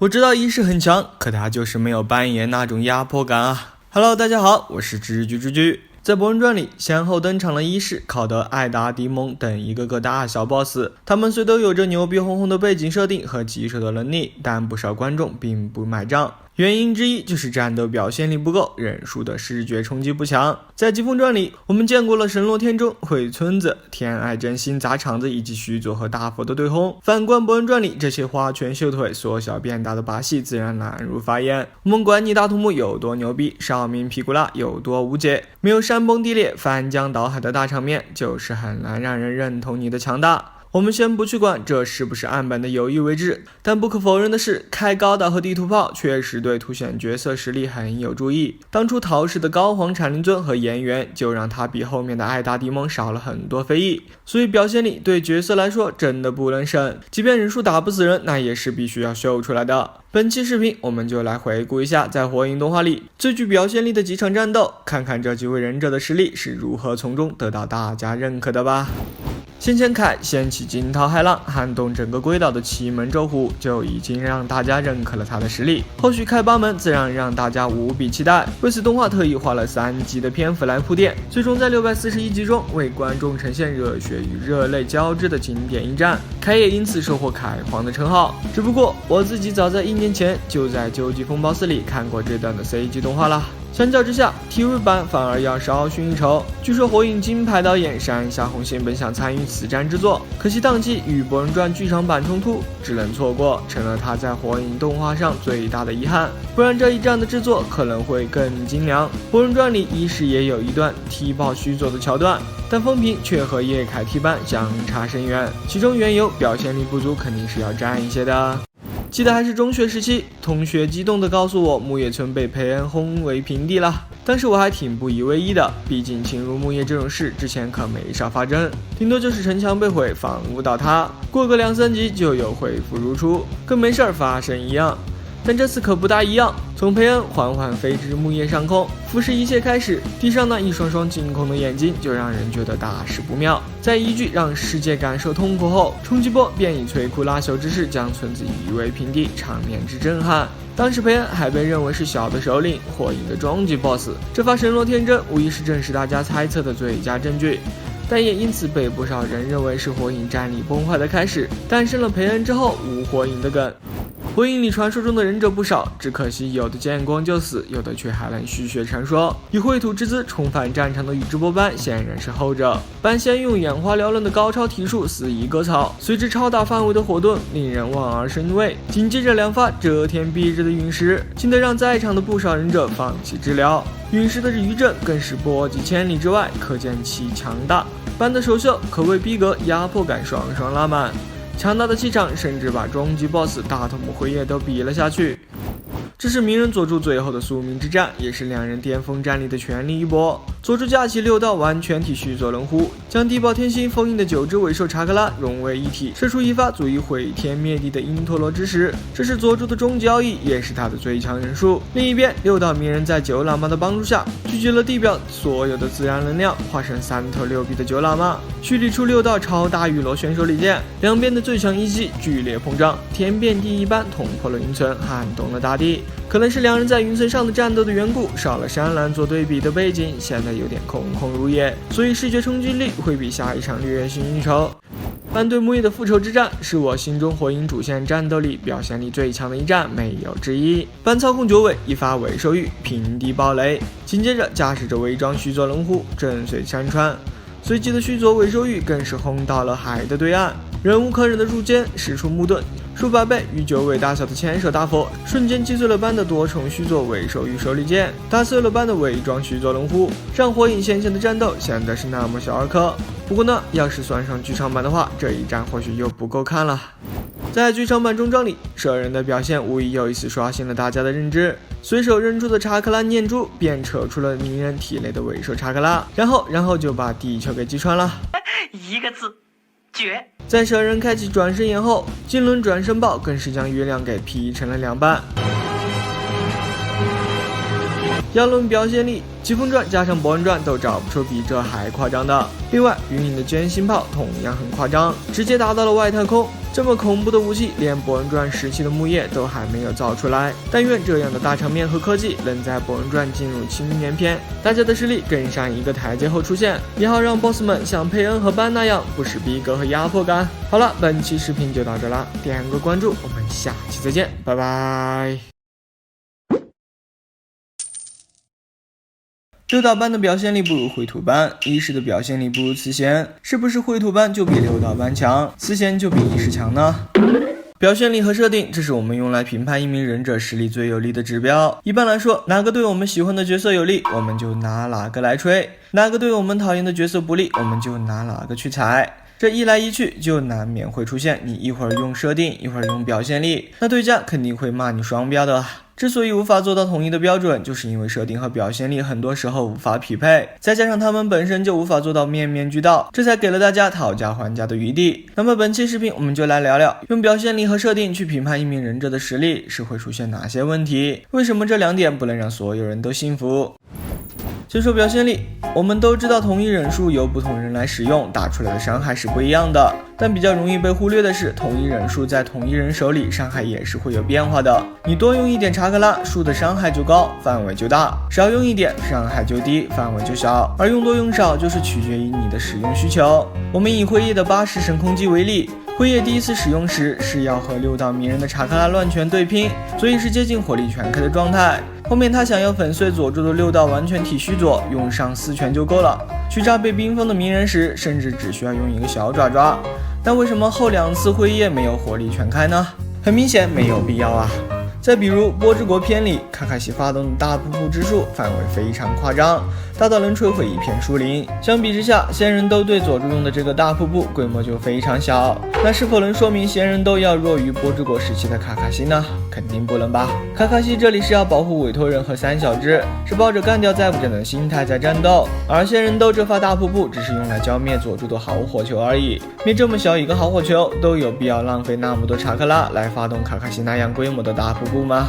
我知道意识很强，可他就是没有扮演那种压迫感啊。Hello， 大家好，我是知居。在《博人传》里，先后登场了伊势、考德、艾达、迪蒙等一个个大小 boss。他们虽都有着牛逼哄哄的背景设定和棘手的能力，但不少观众并不买账。原因之一就是战斗表现力不够，人数的视觉冲击不强。在《疾风传》里，我们见过了神罗天中、毁村子、天爱真心砸场子以及须佐和大佛的对轰。反观《博人传》里，这些花拳绣腿、缩小变大的把戏自然难如法眼。我们管你大土木有多牛逼，少民皮古拉有多无解，没有山崩地裂、翻江倒海的大场面，就是很难让人认同你的强大。我们先不去管这是不是岸本的有意为之，但不可否认的是，开高岛和地图炮确实对凸显角色实力很有注意。当初陶氏的高皇产灵尊和岩原就让他比后面的艾达迪蒙少了很多非议，所以表现力对角色来说真的不能省，即便人数打不死人，那也是必须要秀出来的。本期视频我们就来回顾一下在火影动画里最具表现力的几场战斗，看看这几位忍者的实力是如何从中得到大家认可的吧。先前凯掀起惊涛骇浪，撼动整个龟岛的奇门咒虎就已经让大家认可了他的实力，后续开八门自然让大家无比期待。为此动画特意花了3集的篇幅来铺垫，最终在641集中为观众呈现热血与热泪交织的经典一战，凯也因此收获凯皇的称号。只不过我自己早在1年前就在究极风暴4里看过这段的 CG 动画了，相较之下 TV 版反而要稍逊一筹。据说火影金牌导演山下弘信本想参与此战制作，可惜档期与《博人传》剧场版冲突，只能错过，成了他在火影动画上最大的遗憾。不然这一战的制作可能会更精良。《博人传》里伊势也有一段踢爆须佐的桥段，但风评却和叶凯踢班相差甚远，其中缘由表现力不足肯定是要占一些的。记得还是中学时期，同学激动地告诉我木叶村被培恩轰为平地了，当时我还挺不以为意的，毕竟侵入木叶这种事之前可没少发生，顶多就是城墙被毁，房屋倒塌，过个2-3集就有恢复如初，跟没事儿发生一样。但这次可不大一样，从培恩缓缓飞至木叶上空，俯视一切开始，地上那一双双惊恐的眼睛就让人觉得大事不妙。在一句让世界感受痛苦后，冲击波便以摧枯拉朽之势将村子夷为平地，场面之震撼。当时培恩还被认为是小的首领，火影的终极 BOSS， 这发神罗天真无疑是证实大家猜测的最佳证据，但也因此被不少人认为是火影战力崩坏的开始，诞生了培恩之后无火影的梗。火影里传说中的忍者不少，只可惜有的见光就死，有的却还能续血传说。以秽土之姿重返战场的宇智波斑显然是后者。斑先用眼花缭乱的高超体术肆意割草，随之超大范围的火遁令人望而生畏，紧接着2发遮天蔽日的陨石，惊得让在场的不少忍者放弃治疗。陨石的余震更是波及千里之外，可见其强大。斑的首秀可谓逼格压迫感双双拉满，强大的气场甚至把终极 BOSS 大头目辉夜都比了下去。这是鸣人佐助最后的宿命之战，也是2人巅峰战力的全力一搏。佐助架起6道完全体须佐能弧，将地爆天星封印的9只尾兽查克拉融为一体，射出一发足以毁天灭地的因陀罗之石。这是佐助的终极奥义，也是他的最强人数。另一边，6道鸣人在九喇嘛的帮助下，聚集了地表所有的自然能量，化成3头6臂的九喇嘛，蓄力出6道超大雨罗选手利剑。两边的最强一击剧烈碰撞，天变地一般捅破了云层，撼动了大地。可能是2人在云层上的战斗的缘故，少了山岚做对比的背景，显得有点空空如也，所以视觉冲击力会比下一场略逊一筹。斑对木叶的复仇之战是我心中火影主线战斗里表现力最强的一战，没有之一。斑操控9尾，一发尾兽玉平地爆雷，紧接着驾驶着伪装须佐能弧震碎山川，随即的须佐尾兽玉更是轰到了海的对岸，忍无可忍的入间使出木盾，数百倍与9尾大小的千手大佛瞬间击碎了斑的多重须佐尾兽玉手里剑，打碎了斑的伪装须佐能弧，让火影线前的战斗显得是那么小儿科。不过呢，要是算上剧场版的话，这一战或许又不够看了。在剧场版中章里，蛇人的表现无疑又一次刷新了大家的认知，随手扔出的查克拉念珠便扯出了鸣人体内的尾兽查克拉，然后就把地球给击穿了，一个字，绝。在蛇人开启转身眼后，金轮转身爆更是将月亮给劈成了2半。要论表现力，疾风传加上博人传都找不出比这还夸张的。另外，云影的歼星炮同样很夸张，直接打到了外太空。这么恐怖的武器，连博人传时期的木叶都还没有造出来。但愿这样的大场面和科技能在博人传进入青年篇，大家的实力更上一个台阶后出现，也好让 BOSS 们像佩恩和班那样，不失逼格和压迫感。好了，本期视频就到这啦，点个关注，我们下期再见，拜拜。六道班的表现力不如绘图班，一世的表现力不如慈弦，是不是绘图班就比六道班强，慈弦就比一世强呢？表现力和设定，这是我们用来评判一名忍者实力最有力的指标。一般来说，哪个对我们喜欢的角色有利，我们就拿哪个来吹；哪个对我们讨厌的角色不利，我们就拿哪个去踩。这一来一去，就难免会出现你一会儿用设定，一会儿用表现力，那对家肯定会骂你双标的。之所以无法做到统一的标准，就是因为设定和表现力很多时候无法匹配，再加上他们本身就无法做到面面俱到，这才给了大家讨价还价的余地。那么本期视频我们就来聊聊，用表现力和设定去评判一名忍者的实力是会出现哪些问题，为什么这两点不能让所有人都信服。先说表现力，我们都知道同一忍术由不同人来使用，打出来的伤害是不一样的，但比较容易被忽略的是，同一忍术在同一人手里伤害也是会有变化的。你多用一点查克拉，术的伤害就高，范围就大；少用一点，伤害就低，范围就小。而用多用少就是取决于你的使用需求。我们以辉夜的巴士神空击为例，辉夜第一次使用时是要和六道鸣人的查克拉乱拳对拼，所以是接近火力全开的状态。后面他想要粉碎佐助的六道完全体虚佐，用上4拳就够了。去炸被冰封的鸣人时，甚至只需要用一个小爪爪。但为什么后2次辉夜没有火力全开呢？很明显没有必要啊。再比如波之国篇里，卡卡西发动的大瀑布之术范围非常夸张，大到能摧毁一片树林。相比之下，仙人斗对佐助用的这个大瀑布规模就非常小，那是否能说明仙人斗要弱于波之国时期的卡卡西呢？肯定不能吧。卡卡西这里是要保护委托人和3小只，是抱着干掉再不战的心态在战斗，而仙人斗这发大瀑布只是用来浇灭佐助的好火球而已。灭这么小一个好火球，都有必要浪费那么多查克拉来发动卡卡西那样规模的大瀑布吗？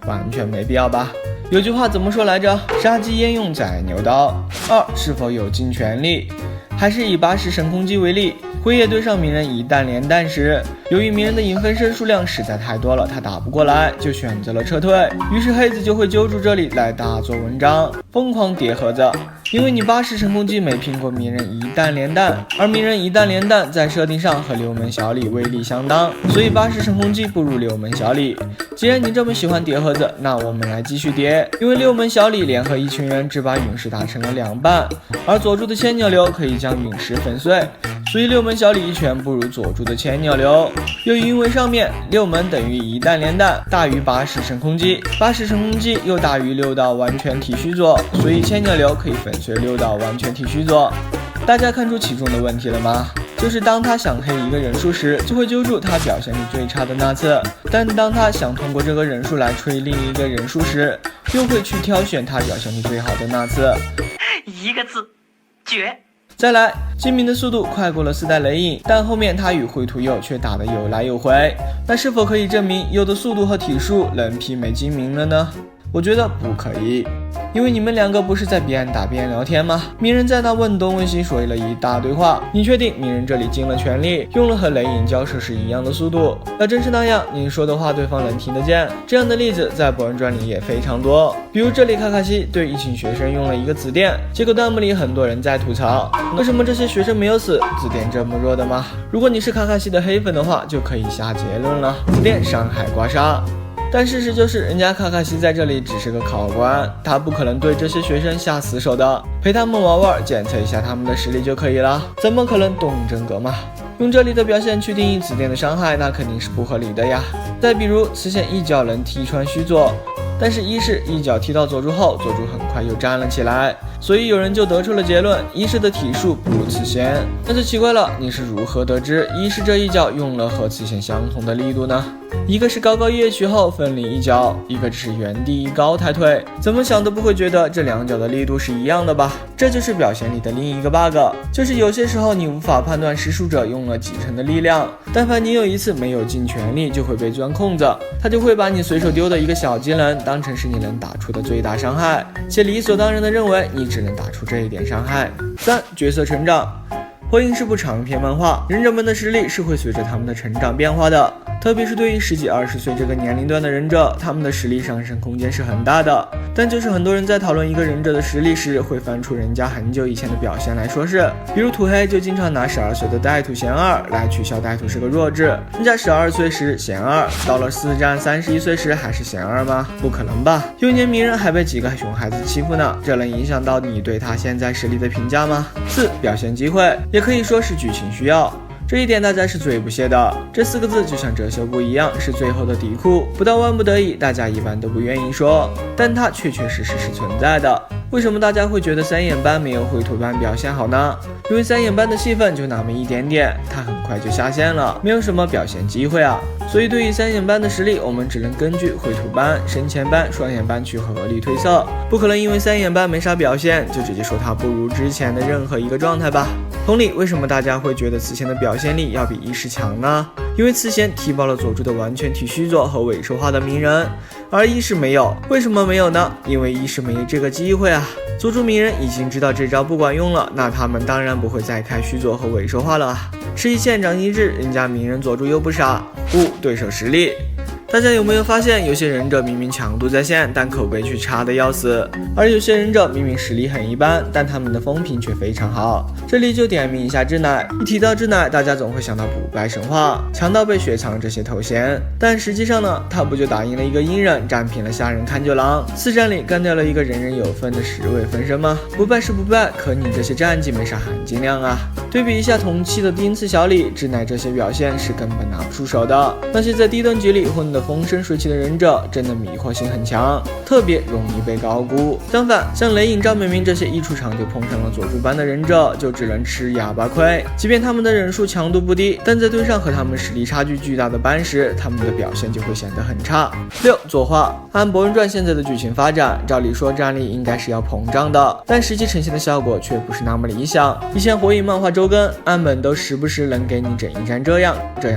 完全没必要吧。有句话怎么说来着？杀鸡焉用宰牛刀。2是否有尽全力？还是以巴士神空击为例，辉夜对上鸣人一弹连弹时，由于鸣人的影分身数量实在太多了，他打不过来，就选择了撤退。于是黑子就会揪住这里来大做文章，疯狂叠盒子。因为你巴士神空击没拼过鸣人一弹连弹，而鸣人一弹连弹在设定上和六门小李威力相当，所以巴士神空击不如六门小李。既然你这么喜欢叠盒子，那我们来继续叠。因为六门小李联合一群人只把陨石打成了2半，而佐助的千鸟流可以将陨石粉碎，所以六门小李一拳不如佐助的千鸟流。又因为上面六门等于一弹连弹大于巴士神空击，巴士神空击又大于六道完全体虚佐，所以千鸟流可以粉碎六道完全体虚佐。大家看出其中的问题了吗？就是当他想黑一个忍术时，就会揪住他表现力最差的那次，但当他想通过这个忍术来吹另一个忍术时，又会去挑选他表现力最好的那次。一个字，绝。再来，精明的速度快过了4代雷影，但后面他与灰土鼬却打得有来有回，那是否可以证明鼬的速度和体术能媲美精明了呢？我觉得不可以，因为你们2个不是在边打边聊天吗？鸣人在那问东问西说了一大堆话，你确定鸣人这里尽了全力，用了和雷影交手时一样的速度？要真是那样，你说的话对方能听得见。这样的例子在博人传里也非常多，比如这里卡卡西对一群学生用了一个紫电，结果弹幕里很多人在吐槽，为什么这些学生没有死？紫电这么弱的吗？如果你是卡卡西的黑粉的话，就可以下结论了，紫电伤害刮痧。但事实就是，人家卡卡西在这里只是个考官，他不可能对这些学生下死手的，陪他们玩玩，检测一下他们的实力就可以了，怎么可能动真格嘛？用这里的表现去定义紫电的伤害，那肯定是不合理的呀。再比如，慈弦一脚能踢穿须佐，但是一是一脚踢到佐助后，佐助很快又站了起来，所以有人就得出了结论：医师的体术不如刺仙。那就奇怪了，你是如何得知医师这一脚用了和刺仙相同的力度呢？一个是高高跃起后奋力一脚，一个只是原地一高抬腿，怎么想都不会觉得这两脚的力度是一样的吧？这就是表现力的另一个 bug， 就是有些时候你无法判断施术者用了几成的力量，但凡你有一次没有尽全力，就会被钻空子，他就会把你随手丢的一个小技能当成是你能打出的最大伤害，且理所当然的认为你只能打出这一点伤害。3. 角色成长。火影是部长篇漫画，忍者们的实力是会随着他们的成长变化的，特别是对于10几20岁这个年龄段的忍者，他们的实力上升空间是很大的。但就是很多人在讨论一个忍者的实力时，会翻出人家很久以前的表现来说事，比如土黑就经常拿12岁的带土贤二来取笑带土是个弱智，人家12岁时贤二，到了4战31岁时还是贤二吗？不可能吧！幼年鸣人还被几个熊孩子欺负呢，这能影响到你对他现在实力的评价吗？4. 表现机会，也可以说是剧情需要。这一点大家是最不屑的，这4个字就像遮羞布一样，是最后的底裤，不到万不得已，大家一般都不愿意说，但它确确实实是存在的。为什么大家会觉得三眼班没有绘图班表现好呢？因为三眼班的戏份就那么一点点，他很快就下线了，没有什么表现机会啊。所以对于三眼班的实力，我们只能根据绘图班、深浅班、双眼班去合理推测，不可能因为三眼班没啥表现就直接说他不如之前的任何一个状态吧。同理，为什么大家会觉得刺仙的表现力要比医师强呢？因为刺仙提报了佐助的完全体虚作和伪兽化的鸣人，而医师没有。为什么没有呢？因为医师没有这个机会啊。佐助鸣人已经知道这招不管用了，那他们当然不会再开虚作和伪兽化了啊。吃一堑长一智，人家鸣人佐助又不傻。5. 对手实力。大家有没有发现，有些忍者明明强度在线，但口碑却差得要死，而有些忍者明明实力很一般，但他们的风评却非常好。这里就点名一下志乃，一提到志乃，大家总会想到补败神话、强盗被雪藏这些头衔，但实际上呢，他不就打赢了一个阴忍，战平了下人勘九郎，4战里干掉了一个人人有份的10位分身吗？不败是不败，可你这些战绩没啥含金量啊。对比一下同期的丁次小李，志乃这些表现是根本拿不出手的。那些在低等级里混得风生水起的忍者，真的迷惑性很强，特别容易被高估。相反，像雷影、赵美明这些一出场就碰上了佐助班的忍者，就只能吃哑巴亏。即便他们的忍术强度不低，但在对上和他们实力差距巨大的班时，他们的表现就会显得很差。6. 作画。按《博人传》现在的剧情发展，照理说战力应该是要膨胀的，但实际呈现的效果却不是那么理想。以前火影漫画周更，岸本都时不时能给你整一战这样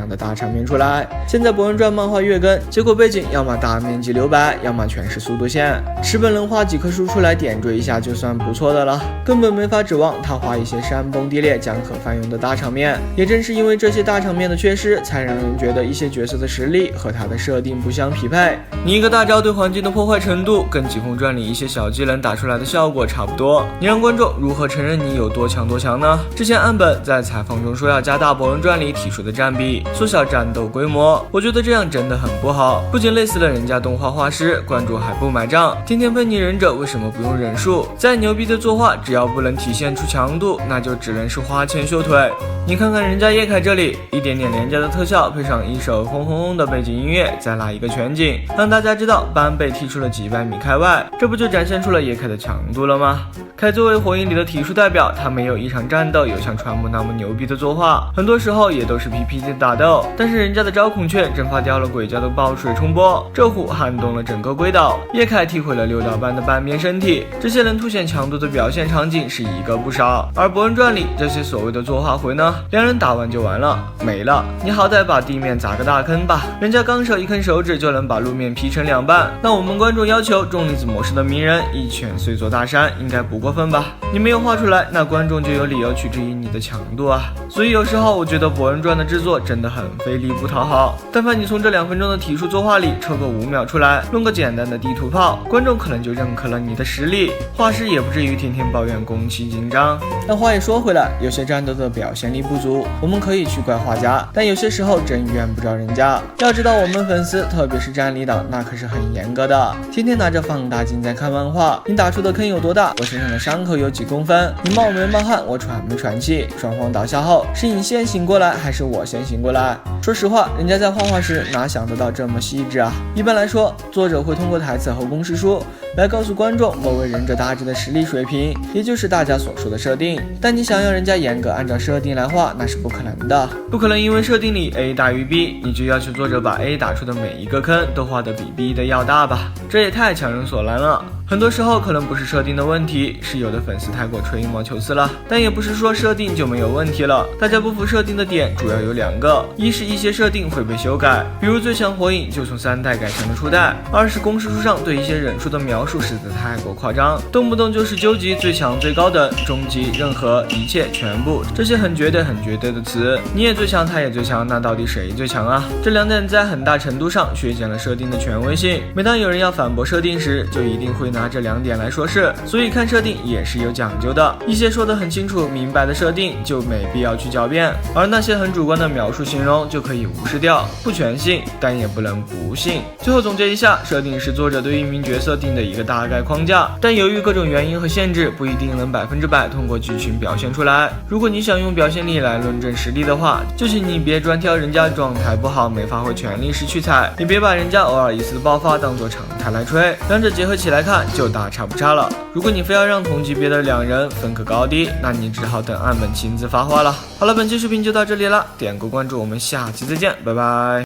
的大场面出来，现在《博人传》漫画月更，结果背景要么大面积留白，要么全是速度线，池本能画几棵树出来点缀一下就算不错的了，根本没法指望他画一些山崩地裂、江河翻涌的大场面。也正是因为这些大场面的缺失，才让人觉得一些角色的实力和他的设定不相匹配。你一个大招对环境的破坏程度，跟《疾风传》里一些小技能打出来的效果差不多，你让观众如何承认你有多强呢？之前岸本在采访中说要加大《博人传》里体术的占比，缩小战斗规模，我觉得这样真的很不好，不仅累死了人家动画画师，观众还不买账。天天喷你忍者为什么不用忍术？再牛逼的作画，只要不能体现出强度，那就只能是花钱秀腿。你看看人家叶凯这里，一点点廉价的特效，配上一首轰轰轰的背景音乐，再来一个全景，让大家知道班被踢出了几百米开外，这不就展现出了叶凯的强度了吗？凯作为火影里的体术代表，他没有一场战斗有像川木那么牛逼的作画，很多时候也都是 PPT 的打斗，但是人家的招孔雀蒸发掉了鬼叫的爆水冲波，这虎撼动了整个龟岛，叶凯踢毁了六道班的半边身体，这些能凸显强度的表现场景是一个不少。而《博人传》里这些所谓的作画回呢，两人打完就完了，没了，你好歹把地面砸个大坑吧，人家纲手一根手指就能把路面劈成2半，那我们观众要求重粒子模式的鸣人一拳碎座大山，应该不过分吧？你没有画出来，那观众就有理由去质疑你的强度啊。所以有时候我觉得《博人传》的制作真的很费力不讨好，但凡你从这2分钟的体术作画里抽个5秒出来，弄个简单的地图炮，观众可能就认可了你的实力，画师也不至于天天抱怨工期紧张。但话也说回来，有些战斗的表现力不足，我们可以去怪画家，但有些时候真怨不着人家。要知道我们粉丝，特别是战力党，那可是很严格的，天天拿着放大镜在看漫画，你打出的坑有多大，我身上的伤口有几公分，你冒没冒汗，我喘没喘气，双方倒下后是你先醒过来还是我先醒过来？说实话，人家在画画时哪想得到这么细致啊。一般来说，作者会通过台词和公式书来告诉观众某位忍者大致的实力水平，也就是大家所说的设定。但你想要人家严格按照设定来画，那是不可能的。不可能因为设定里 A 大于 B， 你就要求作者把 A 打出的每一个坑都画得比 B 的要大吧？这也太强人所难了。很多时候可能不是设定的问题，是有的粉丝太过吹毛求疵了。但也不是说设定就没有问题了，大家不服设定的点主要有2个，一是一些设定会被修改，比如最强火影就从3代改成了初代；二是公式书上对一些忍术的描述实在太过夸张，动不动就是究极、最强、最高等、终极、任何、一切、全部，这些很绝对的词。你也最强，他也最强，那到底谁最强啊？这2点在很大程度上削减了设定的权威性。每当有人要反驳设定时，就一定会拿这2点来说事，所以看设定也是有讲究的。一些说得很清楚明白的设定就没必要去狡辩，而那些很主观的描述形容就可以无视掉，不全信，但也不能不信。最后总结一下，设定是作者对一名角色定的一个大概框架，但由于各种原因和限制，不一定能100%通过剧情表现出来。如果你想用表现力来论证实力的话，就请你别专挑人家状态不好没发挥全力时去踩，也别把人家偶尔一次的爆发当做常态来吹，两者结合起来看就大差不差了。如果你非要让同级别的2人分个高低，那你只好等岸本亲自发话了。好了，本期视频就到这里了，点个关注，我们下期再见，拜拜。